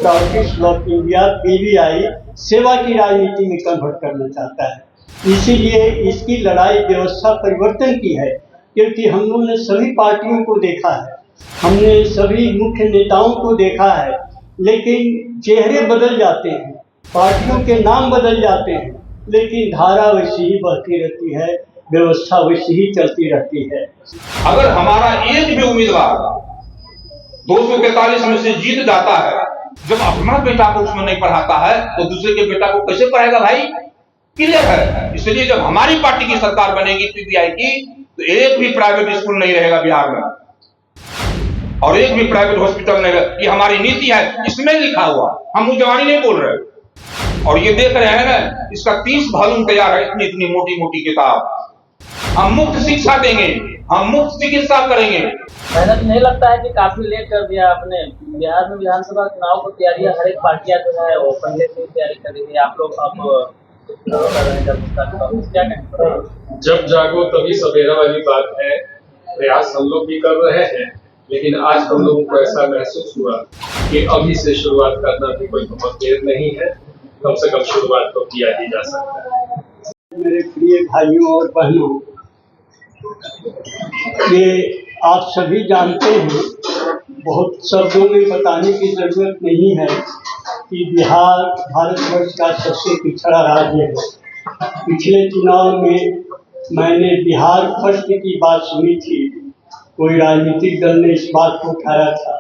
प्राउडिस्ट block India PBI सेवा की राजनीति में कन्वर्ट करना चाहता है। इसीलिए इसकी लड़ाई व्यवस्था परिवर्तन की है, क्योंकि हम लोगों ने सभी पार्टियों को देखा है, हमने सभी मुख्य नेताओं को देखा है, लेकिन चेहरे बदल जाते हैं, पार्टियों के नाम बदल जाते हैं, लेकिन धारा वैसी ही बहती रहती है, व्यवस्था वैसी ही चलती रहती है। अगर हमारा एक भी उम्मीदवार 243 में से जीत जाता है, जब अपना बेटा को उसमें नहीं पढ़ाता है तो दूसरे के बेटा को कैसे पढ़ाएगा भाई? क्लियर है। इसलिए जब हमारी पार्टी की सरकार बनेगी पीबीआई की, तो एक भी प्राइवेट स्कूल नहीं रहेगा बिहार में और एक भी प्राइवेट हॉस्पिटल नहीं रहेगा। ये हमारी नीति है, इसमें लिखा हुआ, हम मुंहजबानी नहीं बोल रहे। और ये देख रहे हैं ना, इसका 30 वॉल्यूम तैयार है, इतनी इतनी मोटी मोटी किताब। हम मुफ्त शिक्षा देंगे, हम मुफ्त चिकित्सा करेंगे। मेहनत नहीं लगता है कि काफी लेट कर दिया आपने? बिहार में विधानसभा चुनाव की तैयारियां हर एक पार्टियां जो है वो पहले से तैयारी कर रही है, आप लोग अब कर रहे हैं, क्या कहें? जब जागो तभी सवेरा वाली बात है। प्रयास हम लोग भी कर रहे हैं, लेकिन आज हम लोगों को ऐसा महसूस हुआ कि अभी से शुरुआत करना भी कोई बहुत देर नहीं है। कम से कम शुरुआत तो किया ही जा सकता है। मेरे प्रिय भाइयों और बहनों, ये आप सभी जानते हैं, बहुत शब्दों में बताने की जरूरत नहीं है कि बिहार भारतवर्ष का सबसे पिछड़ा राज्य है। पिछले चुनाव में मैंने बिहार फर्स्ट की बात सुनी थी, कोई राजनीतिक दल ने इस बात को उठाया था।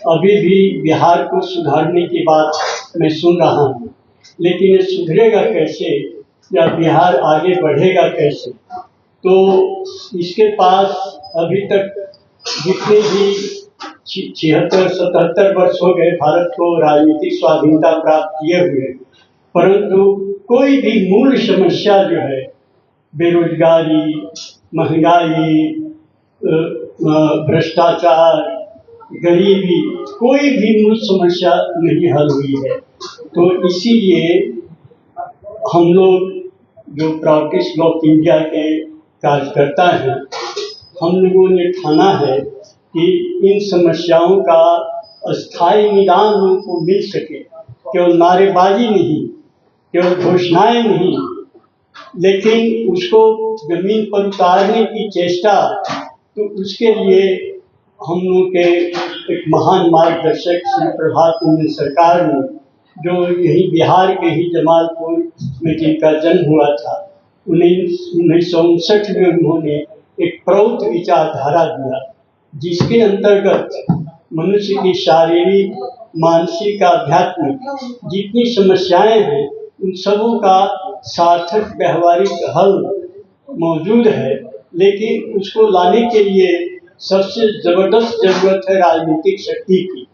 अभी भी बिहार को सुधारने की बात मैं सुन रहा हूँ, लेकिन ये सुधरेगा कैसे या बिहार आगे बढ़ेगा कैसे? तो इसके पास अभी तक जितने भी 76-77 वर्ष हो गए भारत को राजनीतिक स्वाधीनता प्राप्त किए हुए, परंतु कोई भी मूल समस्या जो है, बेरोजगारी, महंगाई, भ्रष्टाचार, गरीबी, कोई भी मूल समस्या नहीं हल हुई है। तो इसीलिए हम लोग जो प्राउडिस्ट ब्लॉक इंडिया के कार्यकर्ता हैं, हम लोगों ने ठाना है कि इन समस्याओं का अस्थायी निदान लोगों को मिल सके। केवल नारेबाजी नहीं, केवल घोषणाएं नहीं, लेकिन उसको जमीन पर उतारने की चेष्टा। तो उसके लिए हम लोग के एक महान मार्गदर्शक श्री प्रभात कुंज सरकार ने, जो यही बिहार के ही जमालपुर में जिनका जन्म हुआ था, 1959 में उन्होंने एक प्रौढ़ विचारधारा दिया, जिसके अंतर्गत मनुष्य की शारीरिक, मानसिक, आध्यात्मिक जितनी समस्याएं हैं, उन सबों का सार्थक व्यवहारिक हल मौजूद है। लेकिन उसको लाने के लिए सबसे जबरदस्त जरूरत है राजनीतिक शक्ति की।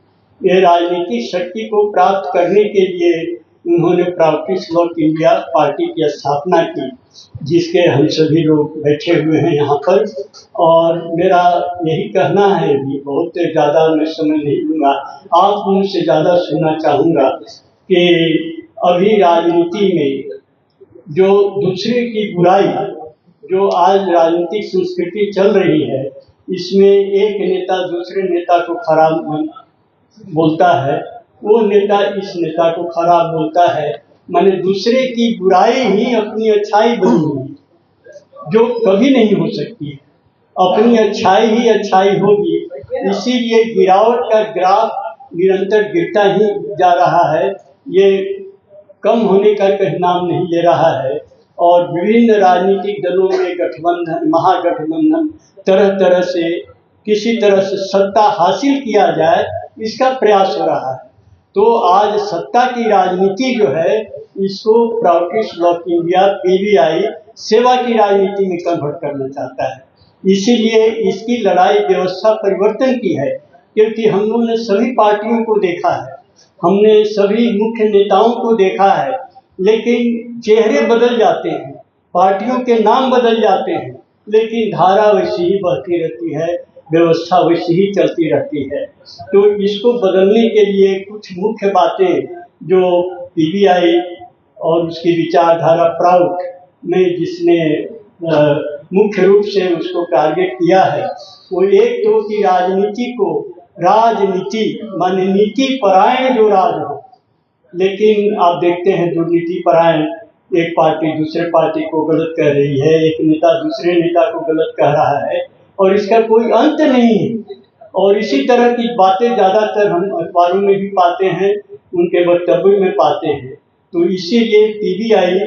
ये राजनीतिक शक्ति को प्राप्त करने के लिए उन्होंने प्राउडिस्ट ब्लॉक इंडिया पार्टी की स्थापना की, जिसके हम सभी लोग बैठे हुए हैं यहाँ पर। और मेरा यही कहना है, भी बहुत ज़्यादा मैं समय नहीं लूँगा, आप मुझसे ज़्यादा सुनना चाहूँगा कि अभी राजनीति में जो दूसरे की बुराई, जो आज राजनीतिक संस्कृति चल रही है, इसमें एक नेता दूसरे नेता को खराब बोलता है, वो नेता इस नेता को खराब बोलता है, माने दूसरे की बुराई ही अपनी अच्छाई बनी, जो कभी नहीं हो सकती। अपनी अच्छाई ही अच्छाई होगी। इसीलिए गिरावट का ग्राफ निरंतर गिरता ही जा रहा है, ये कम होने का कहीं नाम नहीं ले रहा है। और विभिन्न राजनीतिक दलों में गठबंधन, महागठबंधन, तरह तरह से किसी तरह से सत्ता हासिल किया जाए, इसका प्रयास हो रहा है। तो आज सत्ता की राजनीति जो है, इसको प्राउडिस्ट ब्लॉक इंडिया पीबीआई सेवा की राजनीति में कन्वर्ट करना चाहता है। इसीलिए इसकी लड़ाई व्यवस्था परिवर्तन की है, क्योंकि हम लोगों ने सभी पार्टियों को देखा है, हमने सभी मुख्य नेताओं को देखा है, लेकिन चेहरे बदल जाते हैं, पार्टियों के नाम बदल जाते हैं, लेकिन धारा वैसी ही बहती रहती है, व्यवस्था वैसी ही चलती रहती है। तो इसको बदलने के लिए कुछ मुख्य बातें जो पीबीआई और उसकी विचारधारा प्राउड में जिसने मुख्य रूप से उसको टारगेट किया है, वो एक तो कि राजनीति को राजनीति माने नीति परायण जो राज हो, लेकिन आप देखते हैं दुर्नीति परायण, एक पार्टी दूसरे पार्टी को गलत कह रही है, एक नेता दूसरे नेता को गलत कह रहा है और इसका कोई अंत नहीं है। और इसी तरह की बातें ज़्यादातर हम अखबारों में भी पाते हैं, उनके वक्तव्य में पाते हैं। तो इसीलिए पीबीआई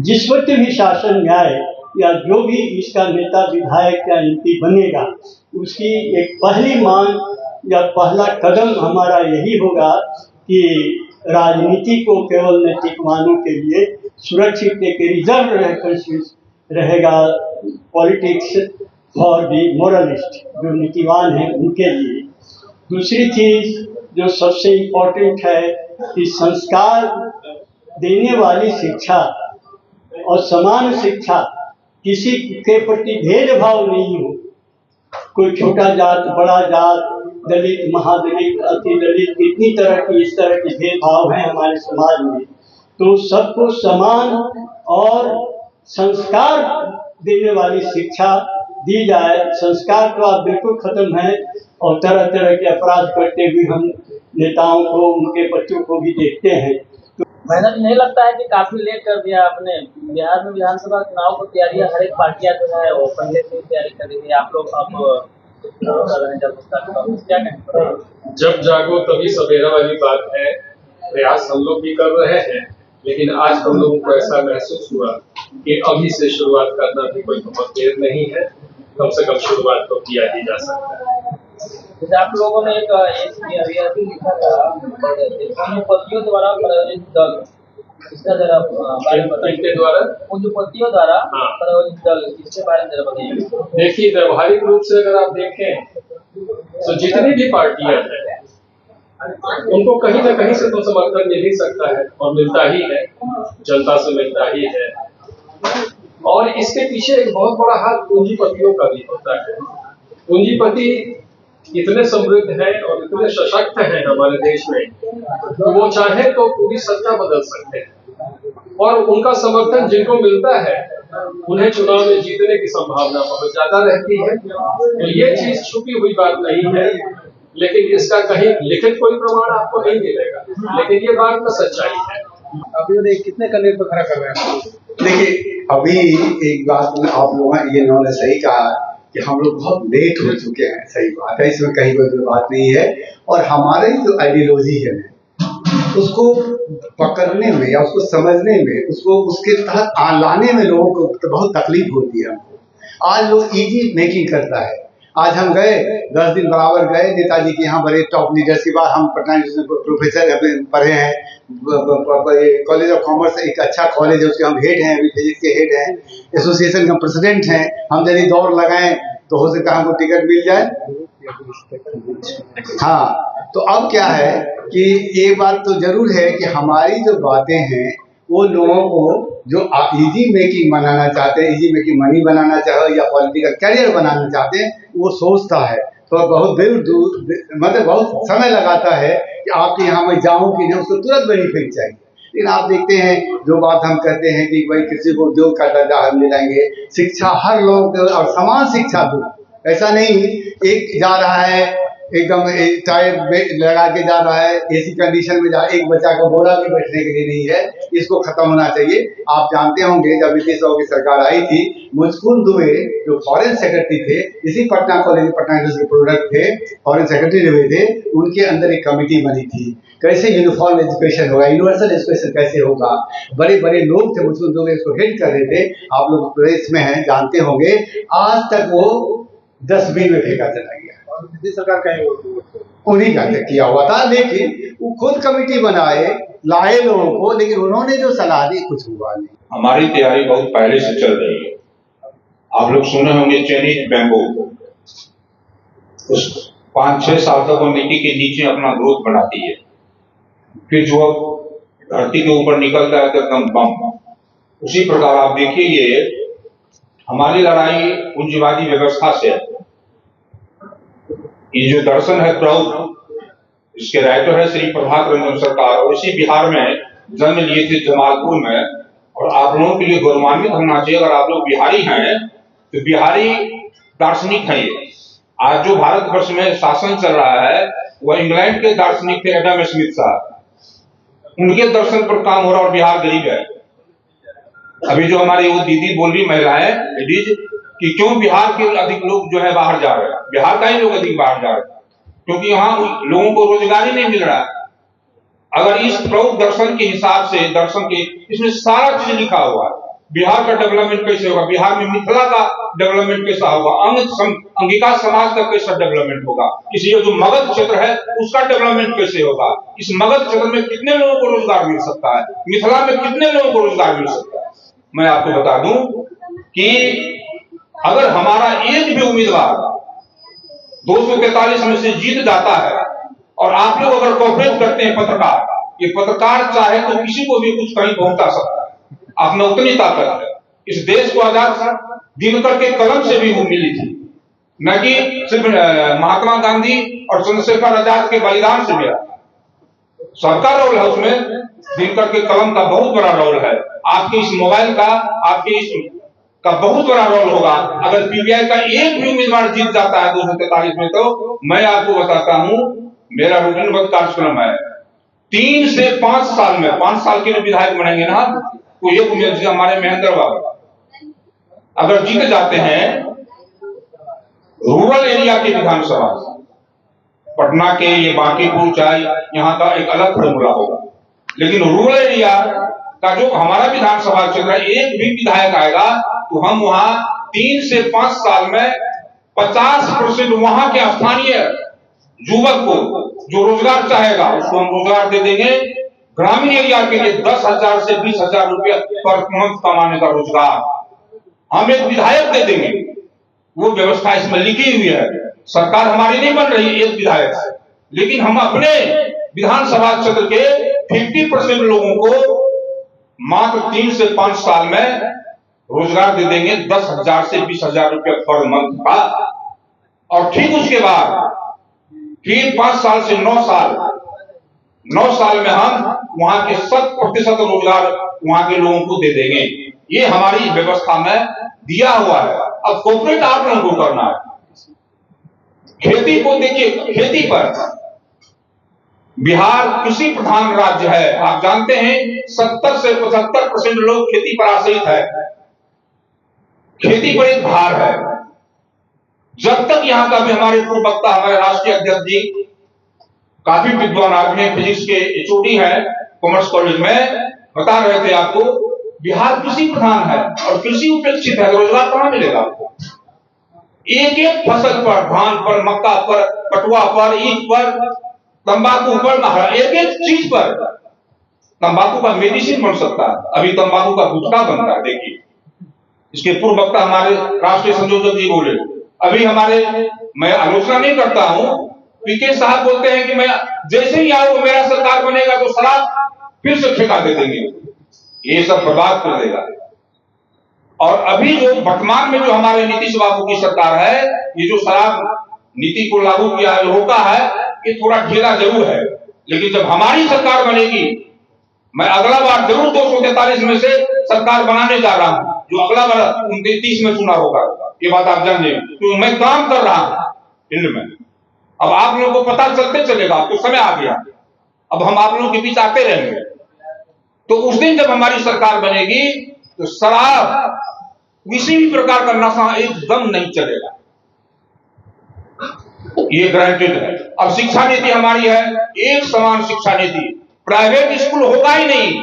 जिस वक्त भी शासन में आए या जो भी इसका नेता विधायक या एमपी बनेगा, उसकी एक पहली मांग या पहला कदम हमारा यही होगा कि राजनीति को केवल नैतिकवानों के लिए सुरक्षित एक रिजर्व रहेगा, पॉलिटिक्स फॉर दी मोरलिस्ट, जो नीतिवान हैं उनके लिए। दूसरी चीज़ जो सबसे इम्पोर्टेंट है कि संस्कार देने वाली शिक्षा और समान शिक्षा, किसी के प्रति भेदभाव नहीं हो, कोई छोटा जात बड़ा जात, दलित महादलित अति दलित, इतनी तरह की इस तरह के भेदभाव हैं हमारे समाज में। तो सबको समान और संस्कार देने वाली शिक्षा दी जाए। संस्कार तो आप बिल्कुल खत्म है और तरह तरह के अपराध करते हुए हम नेताओं को, उनके बच्चों को भी देखते हैं। मैंने नहीं लगता है कि काफी लेट कर दिया आपने? बिहार में विधानसभा चुनाव की तैयारियां हर एक पार्टियां जो है वो पहले से ही तैयारी कर रही है, आप लोग अब कर रहे हैं जब उसका क्या कहें? जब जागो तभी सवेरा वाली बात है। प्रयास हम लोग भी कर रहे हैं, लेकिन आज हम लोगों को ऐसा महसूस हुआ कि अभी से शुरुआत करना भी कोई बहुत देर नहीं है। कम से कम शुरुआत तो किया ही जा सकता है। जैसे आप लोगों ने एक भी लिखा था, पूंजीपतियों द्वारा प्रायोजित दल, इसका जरा बारे में बताइए। पूंजीपतियों द्वारा प्रायोजित दल, इसके बारे में जरा बताइए। देखिए, व्यवहारिक रूप से अगर आप देखें तो जितनी भी पार्टियां हैं उनको कहीं ना कहीं से तो समर्थन मिल ही सकता है और मिलता ही है, जनता से मिलता ही है। और इसके पीछे एक बहुत बड़ा हाथ पूंजीपतियों का भी होता है। पूंजीपति इतने समृद्ध हैं और इतने सशक्त हैं हमारे देश में कि वो चाहे तो पूरी सत्ता बदल सकते हैं और उनका समर्थन जिनको मिलता है उन्हें चुनाव में जीतने की संभावना बहुत ज्यादा रहती है। तो ये चीज छुपी हुई बात नहीं है, लेकिन इसका कहीं लिखित कोई प्रमाण आपको नहीं मिलेगा, लेकिन ये बात में सच्चाई है। अभी कितने कैंडिडेट पर खड़ा कर रहे हैं? देखिए, अभी एक बात आप लोगों ने ये इन्होंने सही कहा कि हम लोग बहुत लेट हो चुके हैं। सही बात है, इसमें कहीं कोई बात नहीं है। और हमारी जो आइडियोलॉजी है उसको पकड़ने में या उसको समझने में, उसको उसके तहत लाने में लोगों को तो बहुत तकलीफ होती है। हमको आज लोग इजी मेकिंग करता है। आज हम गए 10 दिन बराबर गए नेताजी के यहाँ, बड़े टॉप लीडरशिप। हम पटना प्रोफेसर पढ़े हैं, कॉलेज ऑफ कॉमर्स एक अच्छा कॉलेज है, उसके हम हेड हैं, अभी फिजिक्स के हेड हैं, एसोसिएशन का प्रेसिडेंट हैं। हम यदि दौड़ लगाएं तो हो सकता है हमको टिकट मिल जाए। हाँ, तो अब क्या है कि ये बात तो जरूर है कि हमारी जो बातें हैं वो लोगों को जो इजी मेकिंग बनाना चाहते हैं, इजी मेकिंग मनी बनाना चाहे या पॉलिटिकल कैरियर बनाना चाहते हैं, वो सोचता है तो बहुत दूर मतलब बहुत समय लगाता है कि आपके यहाँ मैं जाऊँ कि नहीं, उसको तुरंत बेनिफिट चाहिए। लेकिन आप देखते हैं जो बात हम कहते हैं कि भाई किसी को उद्योग का दर्जा हम दिलाएंगे, शिक्षा हर लोग और समान शिक्षा दो। ऐसा नहीं एक जा रहा है एकदम टायर लगा के जा रहा है, एसी कंडीशन में जा, एक बच्चा को बोरा भी बैठने के लिए नहीं है। इसको खत्म होना चाहिए। आप जानते होंगे जब नीतीश बाबू की सरकार आई थी, मुस्कुन दुबे जो फॉरेन सेक्रेटरी थे, इसी Patna college Patna university product थे, फॉरेन सेक्रेटरी हुए थे, उनके अंदर एक कमेटी बनी थी कैसे यूनिफॉर्म एजुकेशन होगा, यूनिवर्सल एजुकेशन कैसे होगा। बड़े बड़े लोग थे, मुस्कुन दुबे इसको हेड कर रहे थे, आप लोग प्रेस में हैं जानते होंगे। आज तक वो डस्टबिन में फेंका चला गया। नीतीश सरकार का उन्हीं का किया हुआ था, लेकिन वो खुद कमेटी बनाए लाए लोगों को, लेकिन उन्होंने जो सलाह दी कुछ हुआ नहीं। हमारी तैयारी बहुत पहले से चल रही है। आप लोग सुने होंगे चाइनीज बैंबू, उस 5-6 साल तक वो मिट्टी के नीचे अपना ग्रोथ बनाती है, फिर जो धरती के ऊपर निकलता है तो एकदम बम। उसी प्रकार आप देखिए ये हमारी लड़ाई पूंजीवादी व्यवस्था से है। ये जो दर्शन है प्रौढ़, इसके राइटर है श्री प्रभात रंजन सरकार, और इसी बिहार में जन्म लिए थे जमालपुर में। और आप लोगों के लिए गौरवान्वित होना चाहिए, अगर आप लोग बिहारी हैं तो बिहारी दार्शनिक हैं ये। आज जो भारतवर्ष में शासन चल रहा है वह इंग्लैंड के दार्शनिक थे एडम स्मिथ साहब, उनके दर्शन पर काम हो रहा और बिहार गरीब है। अभी जो हमारी वो दीदी बोल रही महिलाएं लेडीज कि क्यों बिहार के अधिक लोग जो है बाहर जा रहे हैं, बिहार का ही लोग अधिक बाहर जा रहे हैं क्योंकि यहाँ लोगों को रोजगार ही नहीं मिल रहा है। अगर इस प्रौढ़ दर्शन के हिसाब से दर्शन के इसमें सारा चीज लिखा हुआ है, बिहार का डेवलपमेंट कैसे होगा, बिहार में मिथिला का डेवलपमेंट कैसा होगा, अंगिका समाज का कैसा डेवलपमेंट होगा, इसलिए जो मगध क्षेत्र है उसका डेवलपमेंट कैसे होगा, इस मगध क्षेत्र में कितने लोगों को रोजगार मिल सकता है, मिथिला में कितने लोगों को रोजगार मिल सकता है। मैं आपको बता दूं कि अगर हमारा एक भी उम्मीदवार 243 में से जीत जाता है और आप लोग अगर कोऑपरेट करते हैं पत्रकार, ये पत्रकार चाहे तो किसी को भी कुछ कहीं पहुंचा सकता है, अपना उतनी ताकत है। इस देश को आजाद दिनकर के कलम से भी वो मिली थी, न कि सिर्फ महात्मा गांधी और चंद्रशेखर आजाद के बलिदान से मिला। सबका रोल है उसमें, दिनकर के कलम का बहुत बड़ा रोल है, आपके इस मोबाइल का, आपके इस का बहुत बड़ा रोल होगा। अगर पीवीआई का एक भी उम्मीदवार जीत जाता है 243 में, तो मैं आपको बताता हूं मेरा रूटीनबद्ध कार्यक्रम है 3 से 5 साल में, 5 साल के लिए विधायक बनेंगे ना, तो ये उम्मीद हमारे महेंद्र बाबू अगर जीत जाते हैं रूरल एरिया के विधानसभा, पटना के ये बांकीपुर चाहे यहाँ का एक अलग फॉर्मूला होगा, लेकिन रूरल एरिया का जो हमारा विधानसभा क्षेत्र है, एक भी विधायक आएगा तो हम वहां 3 से 5 साल में 50% वहां के स्थानीय युवक को जो रोजगार चाहेगा उसको हम रोजगार दे देंगे। ग्रामीण एरिया के लिए 10,000 से 20,000 रुपया पर मंथ कमाने का रोजगार हम एक विधायक दे देंगे। वो व्यवस्था इसमें लिखी हुई है, सरकार हमारी नहीं बन रही एक विधायक से, लेकिन हम अपने विधानसभा क्षेत्र के 50% लोगों को मात्र 3 से 5 साल में रोजगार दे देंगे 10,000 से 20,000 रुपया पर मंथ का। और ठीक उसके बाद फिर 5 साल से 9 साल में हम वहां के 100% रोजगार वहां के लोगों को दे देंगे। ये हमारी व्यवस्था में दिया हुआ है। अब कॉर्पोरेट आप लोगों को करना है। खेती को देखिए, खेती पर बिहार कृषि प्रधान राज्य है, आप जानते हैं 70 से 75% लोग खेती पर आश्रित है, खेती पर एक भार है। जब तक यहाँ का भी हमारे पूर्व वक्ता हमारे राष्ट्रीय अध्यक्ष जी काफी विद्वान आदमी है, फिजिक्स के एचओडी है कॉमर्स कॉलेज में, बता रहे थे आपको बिहार कृषि प्रधान है और कृषि उपेक्षित है, रोजगार कहां मिलेगा आपको। एक एक फसल पर, धान पर, मक्का पर, पटुआ पर, ईख पर, तंबाकू पर, एक एक चीज पर तंबाकू का मेडिसिन बन सकता है। अभी तंबाकू का गुटखा बनता है, देखिए इसके पूर्व वक्ता हमारे राष्ट्रीय संयोजक जी बोले। अभी हमारे, मैं आलोचना नहीं करता हूं, पीके साहब बोलते हैं कि मैं जैसे ही आऊं मेरा सरकार बनेगा तो शराब फिर से ठेका दे देंगे, ये सब बर्बाद कर देगा। और अभी जो वर्तमान में जो हमारे नीतीश बाबू की सरकार है, ये जो शराब नीति को लागू किया है, रोका है, ये थोड़ा ढीला जरूर है, लेकिन जब हमारी सरकार बनेगी, मैं अगला बार जरूर 243 में से सरकार बनाने जा रहा हूं, जो अगला बार 29 में चुनाव होगा, ये बात आप जान लें, क्योंकि मैं काम कर रहा हूं फील्ड में। अब आप लोगों को पता चलते चलेगा, आपको समय आ गया, अब हम आप लोगों के बीच आते रहेंगे। तो उस दिन जब हमारी सरकार बनेगी तो शराब, किसी भी प्रकार का नशा एकदम नहीं चलेगा, ये गारंटेड है। अब शिक्षा नीति हमारी है एक समान शिक्षा नीति, प्राइवेट स्कूल होगा ही नहीं,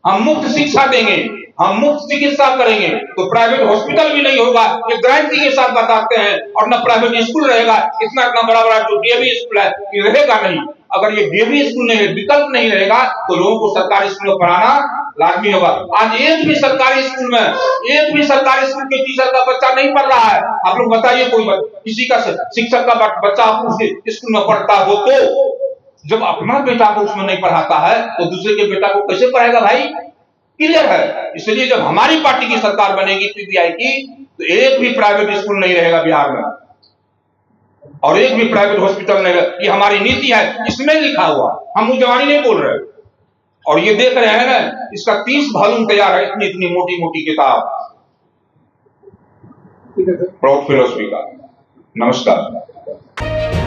हम मुफ्त शिक्षा देंगे, हम मुफ्त चिकित्सा करेंगे, तो प्राइवेट हॉस्पिटल भी नहीं होगा, ये गारंटी के साथ बताते हैं। और न प्राइवेट स्कूल रहेगा, इतना बड़ा बड़ा जो डीएवी स्कूल है ये रहेगा नहीं। अगर ये डीएवी स्कूल नहीं, विकल्प नहीं रहेगा, तो लोगों को सरकारी स्कूल में पढ़ाना लाजमी होगा। आज एक भी सरकारी स्कूल में, एक भी सरकारी स्कूल के टीचर का बच्चा नहीं पढ़ रहा है। आप लोग बताइए, कोई किसी का शिक्षक का बच्चा उसके स्कूल में पढ़ता हो, तो जब अपना बेटा को उसमें नहीं पढ़ाता है तो दूसरे के बेटा को कैसे पढ़ाएगा भाई? क्लियर है। इसलिए जब हमारी पार्टी की सरकार बनेगी पीपीआई की, तो एक भी प्राइवेट स्कूल नहीं रहेगा बिहार में और एक भी प्राइवेट हॉस्पिटल नहीं रहेगा। ये हमारी नीति है, इसमें लिखा हुआ, हम जवानी नहीं बोल रहे। और ये देख रहे हैं ना, इसका 30 वॉल्यूम तैयार है, इतनी इतनी मोटी मोटी किताब प्राउड फिलोसफी का। नमस्कार। है।